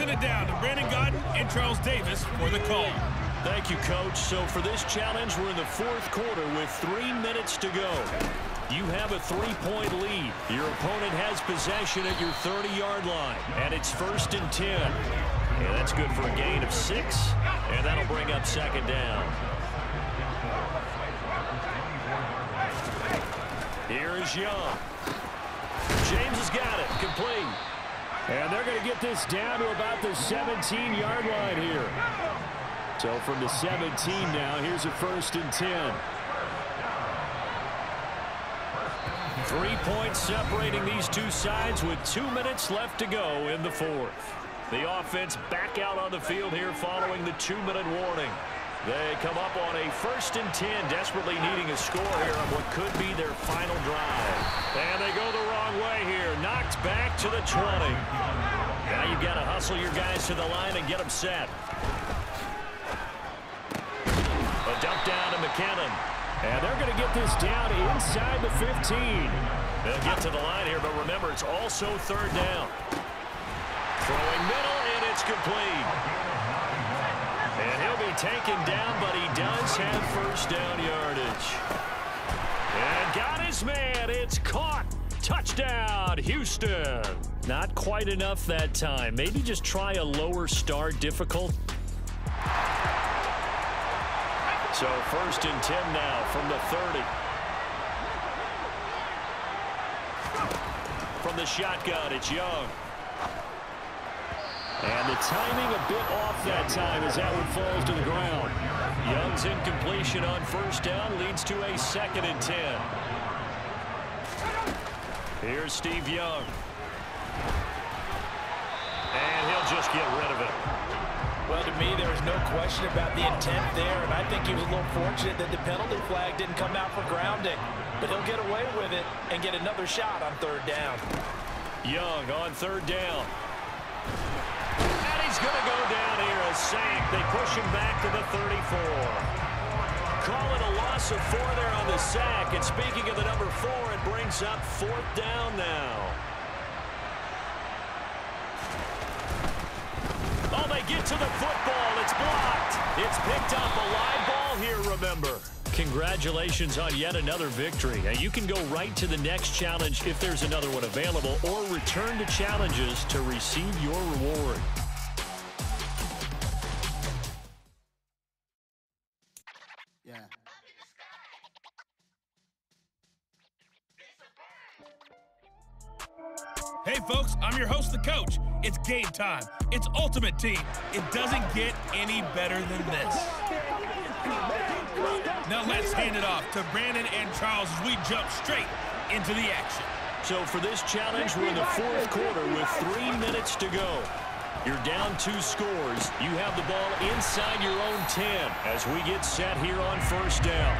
send it down to Brandon Godden and Charles Davis for the call. Thank you, Coach. So for this challenge, we're in the fourth quarter with 3 minutes to go. You have a 3-point lead. Your opponent has possession at your 30-yard line, and it's 1st and 10. Yeah, that's good for a gain of 6, and that'll bring up 2nd down. Here is Young. James has got it. Complete. And they're going to get this down to about the 17-yard line here. So from the 17 now, here's a 1st and 10. 3 points separating these two sides with 2 minutes left to go in the fourth. The offense back out on the field here following the 2-minute warning. They come up on a 1st and 10, desperately needing a score here on what could be their final drive. And they go the wrong way here. Knocked back to the 20. Now you've got to hustle your guys to the line and get them set. A dump down to McKinnon. And they're going to get this down inside the 15. They'll get to the line here, but remember, it's also 3rd down. Throwing middle, and it's complete. And he'll be taken down, but he does have 1st down yardage. And got his man. It's caught. Touchdown, Houston. Not quite enough that time. Maybe just try a lower start, difficult. So 1st and 10 now from the 30. From the shotgun, it's Young. And the timing a bit off that time as that one falls to the ground. Young's incompletion on 1st down leads to a 2nd and 10. Here's Steve Young. And he'll just get rid of it. Well, to me, there is no question about the intent there, and I think he was a little fortunate that the penalty flag didn't come out for grounding. But he'll get away with it and get another shot on 3rd down. Young on 3rd down. And he's going to go down here, a sack. They push him back to the 34. Call it a loss of 4 there on the sack. And speaking of the number 4, it brings up 4th down now. Oh, they get to the football. It's blocked. It's picked up. A live ball here, remember. Congratulations on yet another victory. Now, you can go right to the next challenge if there's another one available, or return to challenges to receive your reward. Yeah. Hey, folks, I'm your host, the coach. It's game time. It's Ultimate Team. It doesn't get any better than this. Now let's hand it off to Brandon and Charles as we jump straight into the action. So for this challenge, we're in the fourth quarter with 3 minutes to go. You're down 2 scores. You have the ball inside your own 10 as we get set here on 1st down.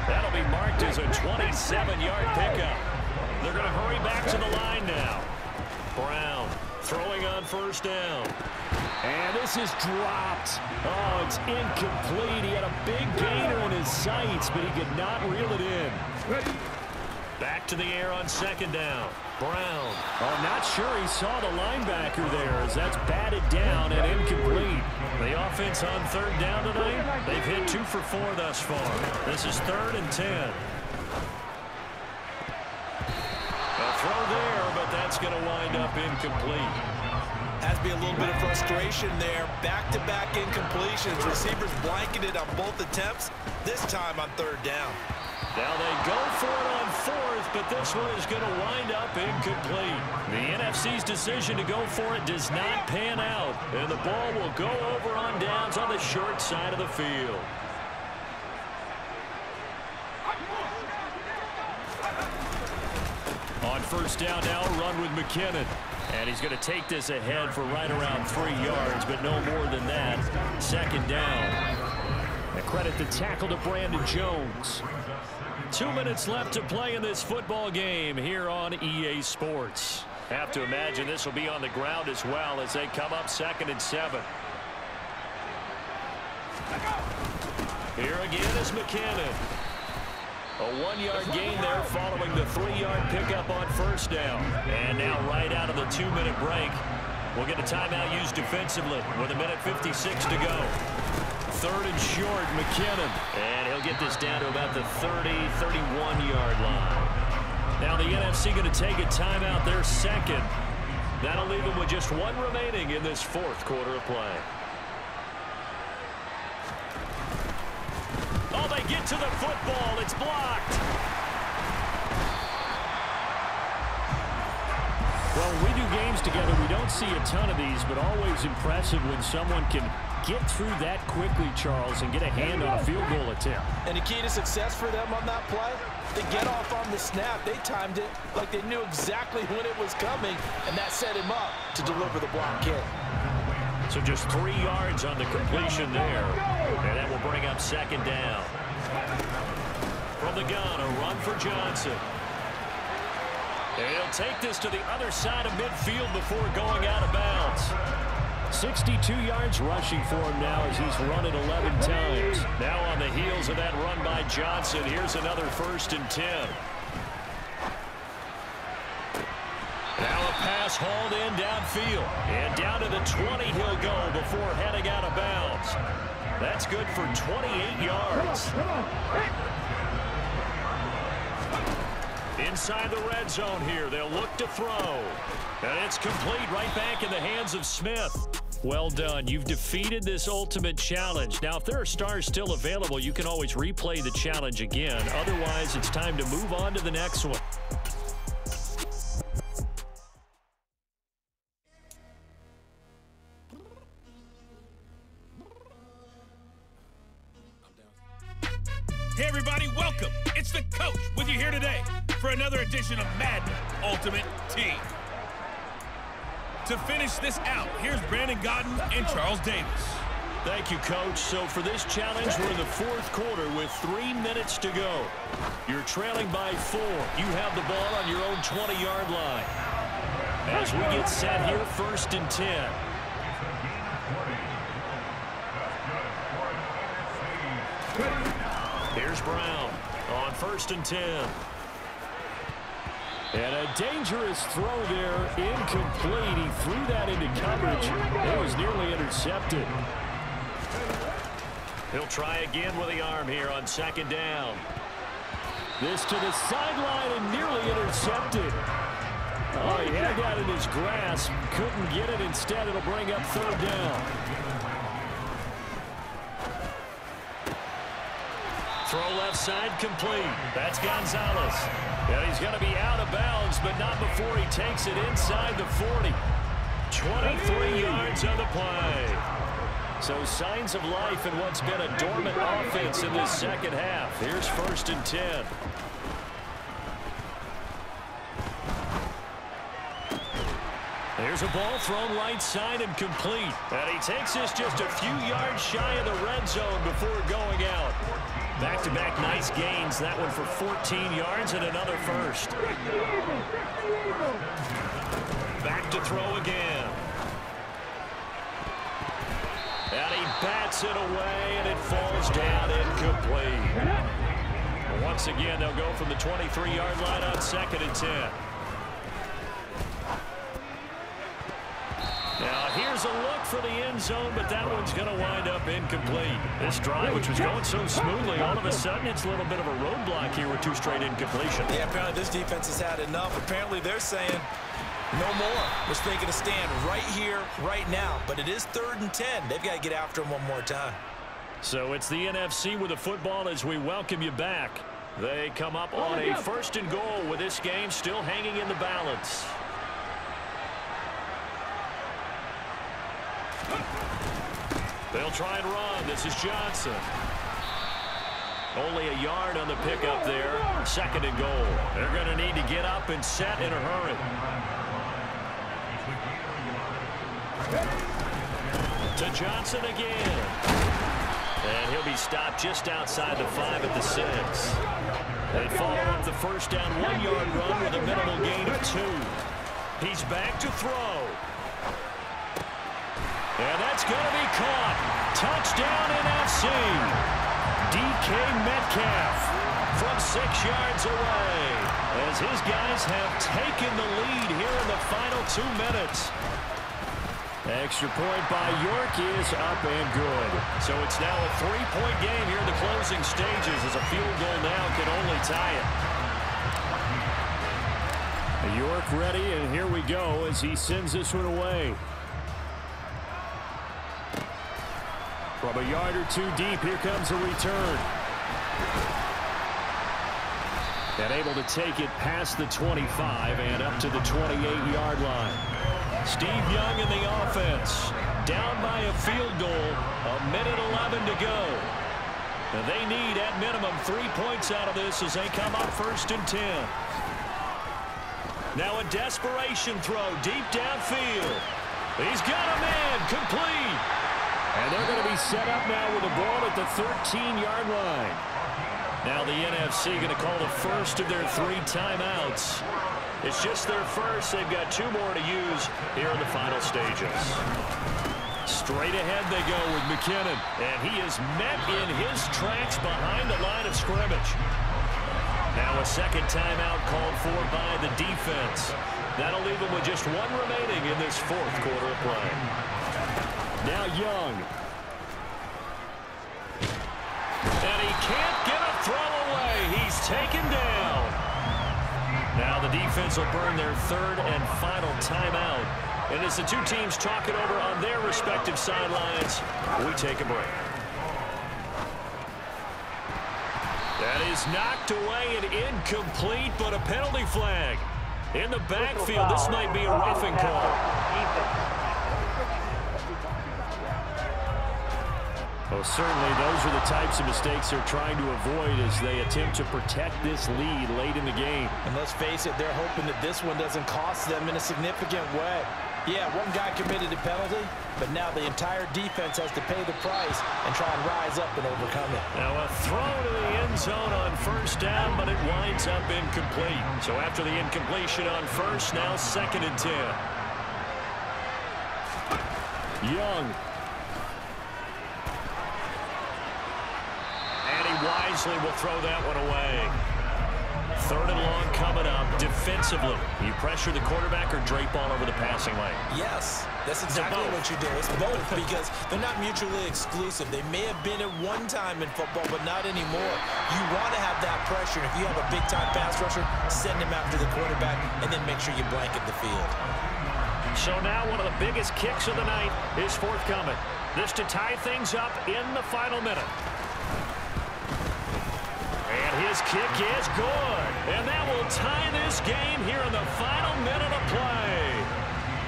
That'll be marked as a 27-yard pickup. They're going to hurry back to the line now. Brown throwing on 1st down. And this is dropped. Oh, it's incomplete. He had a big gainer in his sights, but he could not reel it in. Back to the air on 2nd down. Brown. Oh, not sure he saw the linebacker there as that's batted down and incomplete. The offense on 3rd down tonight, they've hit 2 for 4 thus far. This is 3rd and 10. A throw there, but that's going to wind up incomplete. Has to be a little bit of frustration there. Back-to-back incompletions. Receivers blanketed on both attempts, this time on 3rd down. Now they go for it on 4th, but this one is going to wind up incomplete. The NFC's decision to go for it does not pan out, and the ball will go over on downs on the short side of the field. On 1st down now, run with McKinnon. And he's going to take this ahead for right around 3 yards, but no more than that. 2nd down. And credit the tackle to Brandon Jones. 2 minutes left to play in this football game here on EA Sports. Have to imagine this will be on the ground as well as they come up 2nd and 7. Here again is McKinnon. A 1-yard gain there following the 3-yard pickup on 1st down. And now right out of the 2-minute break, We'll get a timeout used defensively with 1:56 to go. 3rd and short, McKinnon. And he'll get this down to about the 30, 31-yard line. Now the NFC going to take a timeout their second. That'll leave them with just one remaining in this 4th quarter of play. Oh, they get to the football. It's blocked. Well, when we do games together, we don't see a ton of these, but always impressive when someone can get through that quickly, Charles, and get a hand on a field goal attempt. And the key to success for them on that play, they get off on the snap. They timed it like they knew exactly when it was coming, and that set him up to deliver the block kick. So just 3 yards on the completion there, and that will bring up 2nd down. From the gun, a run for Johnson. And he'll take this to the other side of midfield before going out of bounds. 62 yards rushing for him now as he's run it 11 times. Now on the heels of that run by Johnson, here's another 1st and 10. Now a pass hauled in downfield. And down to the 20 he'll go before heading out of bounds. That's good for 28 yards. Inside the red zone here, they'll look to throw. And it's complete, right back in the hands of Smith. Well done. You've defeated this ultimate challenge. Now, if there are stars still available, you can always replay the challenge again. Otherwise, it's time to move on to the next one. Hey everybody, welcome. It's the coach with you here today for another edition of Madden Ultimate Team. To finish this out, here's Brandon Godden and Charles Davis. Thank you, Coach. So for this challenge, we're in the 4th quarter with 3 minutes to go. You're trailing by 4. You have the ball on your own 20-yard line. As we get set here, 1st and 10. Here's Brown on 1st and 10. And a dangerous throw there, incomplete. He threw that into coverage. It was nearly intercepted. He'll try again with the arm here on 2nd down. This to the sideline and nearly intercepted. Oh, he had that in his grasp. Couldn't get it. Instead, it'll bring up 3rd down. Throw left side complete. That's Gonzalez. And he's going to be out of bounds, but not before he takes it inside the 40. 23 yards on the play. So signs of life in what's been a dormant offense in this 2nd half. Here's 1st and 10. There's a ball thrown right side and complete. And he takes this just a few yards shy of the red zone before going out. Back-to-back nice gains. That one for 14 yards and another 1st. Back to throw again. And he bats it away, and it falls down incomplete. Once again, they'll go from the 23-yard line on 2nd and 10. Now, here's a look for the end zone, but that one's going to wind up incomplete. This drive, which was going so smoothly, all of a sudden it's a little bit of a roadblock here with 2 straight incompletions. Yeah, apparently this defense has had enough. Apparently they're saying no more. We're making a stand right here, right now. But it is 3rd and 10. They've got to get after him one more time. So it's the NFC with the football as we welcome you back. They come up on a 1st and goal with this game still hanging in the balance. They'll try and run. This is Johnson. Only a yard on the pickup there. 2nd and goal. They're going to need to get up and set in a hurry. To Johnson again. And he'll be stopped just outside the 5 at the 6. They follow up the 1st down 1-yard run with a minimal gain of 2. He's back to throw. And that's going to be caught. Touchdown NFC. DK Metcalf from 6 yards away as his guys have taken the lead here in the final 2 minutes. Extra point by York is up and good. So it's now a 3-point game here in the closing stages as a field goal now can only tie it. York ready, and here we go as he sends this one away. From a yard or two deep, here comes a return. And able to take it past the 25 and up to the 28-yard line. Steve Young in the offense. Down by a field goal. A minute 11 to go. And they need, at minimum, 3 points out of this as they come up 1st and 10. Now a desperation throw deep downfield. He's got a man complete. And they're going to be set up now with the ball at the 13-yard line. Now the NFC going to call the first of their 3 timeouts. It's just their first. They've got 2 more to use here in the final stages. Straight ahead they go with McKinnon. And he is met in his tracks behind the line of scrimmage. Now a second timeout called for by the defense. That'll leave them with just 1 remaining in this 4th quarter of play. Now Young. And he can't get a throw away. He's taken down. Now the defense will burn their 3rd and final timeout. And as the 2 teams talk it over on their respective sidelines, we take a break. That is knocked away and incomplete, but a penalty flag. In the backfield, this might be a roughing call. Well, certainly those are the types of mistakes they're trying to avoid as they attempt to protect this lead late in the game. And let's face it, they're hoping that this one doesn't cost them in a significant way. Yeah, one guy committed a penalty, but now the entire defense has to pay the price and try and rise up and overcome it. Now a throw to the end zone on 1st down, but it winds up incomplete. So after the incompletion on 1st, now 2nd and 10. Young. Wisely will throw that one away. 3rd and long coming up defensively. You pressure the quarterback or drape all over the passing lane? Yes, that's exactly what you do. It's both because they're not mutually exclusive. They may have been at one time in football, but not anymore. You want to have that pressure. If you have a big-time pass rusher, send him after the quarterback and then make sure you blanket the field. So now one of the biggest kicks of the night is forthcoming. This to tie things up in the final minute. And his kick is good. And that will tie this game here in the final minute of play.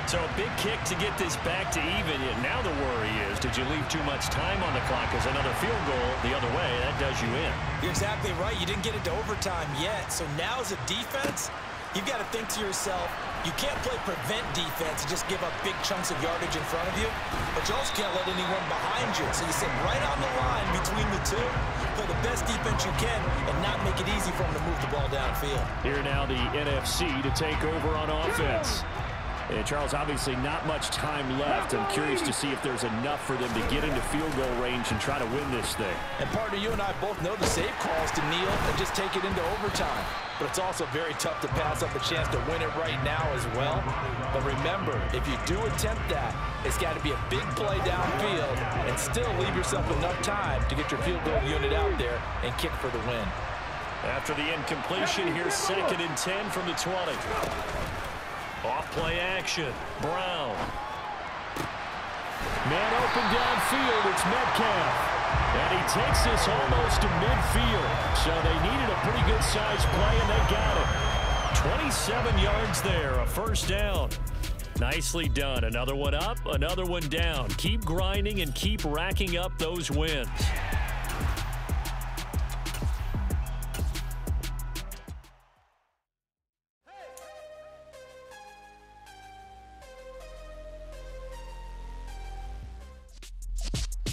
So a big kick to get this back to even. Now the worry is, did you leave too much time on the clock? As another field goal the other way, that does you in. You're exactly right. You didn't get it to overtime yet. So now as a defense, you've got to think to yourself, you can't play prevent defense and just give up big chunks of yardage in front of you, but you also can't let anyone behind you. So you sit right on the line between the two, play the best defense you can, and not make it easy for them to move the ball downfield. Here now the NFC to take over on offense. And Charles, obviously not much time left. I'm curious to see if there's enough for them to get into field goal range and try to win this thing. And partner, you and I both know the safe calls to kneel and just take it into overtime. But it's also very tough to pass up a chance to win it right now as well. But remember, if you do attempt that, it's got to be a big play downfield and still leave yourself enough time to get your field goal unit out there and kick for the win. After the incompletion, here's 2nd and 10 from the 20. Off play action. Brown. Man open downfield. It's Metcalf. And he takes this almost to midfield. So they needed a pretty good size play, and they got it. 27 yards there, a 1st down. Nicely done. Another one up, another one down. Keep grinding and keep racking up those wins.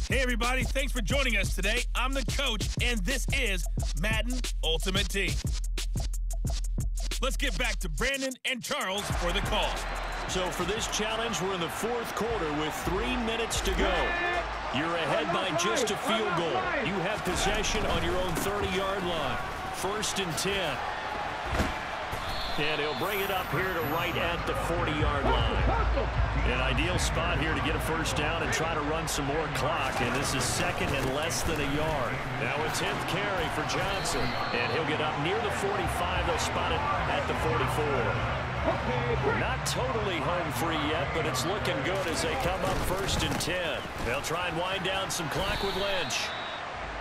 Hey, everybody. Thanks for joining us today. I'm the coach, and this is Madden Ultimate Team. Let's get back to Brandon and Charles for the call. So for this challenge, we're in the 4th quarter with 3 minutes to go. You're ahead by just a field goal. You have possession on your own 30-yard line. 1st and 10. And he'll bring it up here to right at the 40-yard line. And I Ideal spot here to get a first down and try to run some more clock, and this is second and less than a yard. Now a 10th carry for Johnson, and he'll get up near the 45. They'll spot it at the 44. Not totally home free yet, but it's looking good as they come up 1st and 10. They'll try and wind down some clock with Lynch.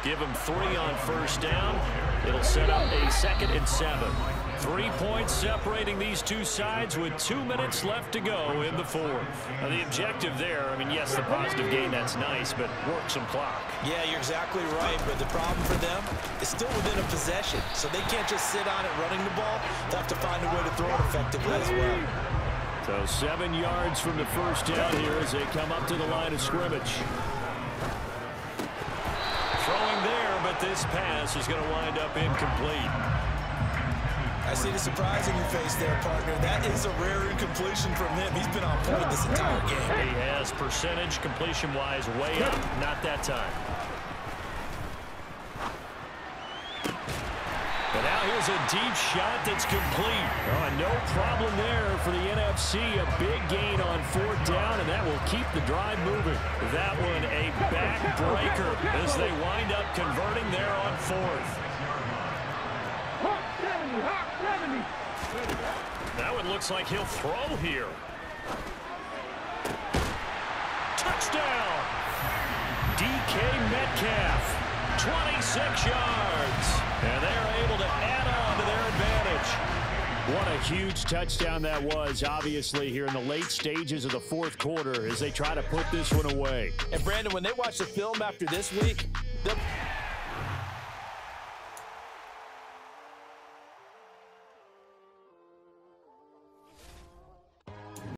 Give him 3 on first down. It'll set up a 2nd and 7. 3 points separating these two sides with 2 minutes left to go in the 4th. Now the objective there, I mean, yes, the positive gain, that's nice, but work some clock. Yeah, you're exactly right, but the problem for them is still within a possession, so they can't just sit on it running the ball. They'll have to find a way to throw it effectively as well. So 7 yards from the first down here as they come up to the line of scrimmage. Throwing there, but this pass is going to wind up incomplete. I see the surprise in your face there, partner. That is a rare incompletion from him. He's been on point this entire game. He has percentage completion-wise way up. Not that time. But now here's a deep shot that's complete. Oh, no problem there for the NFC. A big gain on 4th down, and that will keep the drive moving. That one a backbreaker as they wind up converting there on 4th. That one looks like he'll throw here. Touchdown! DK Metcalf, 26 yards. And they're able to add on to their advantage. What a huge touchdown that was, obviously, here in the late stages of the 4th quarter as they try to put this one away. And, Brandon, when they watch the film after this week, they'll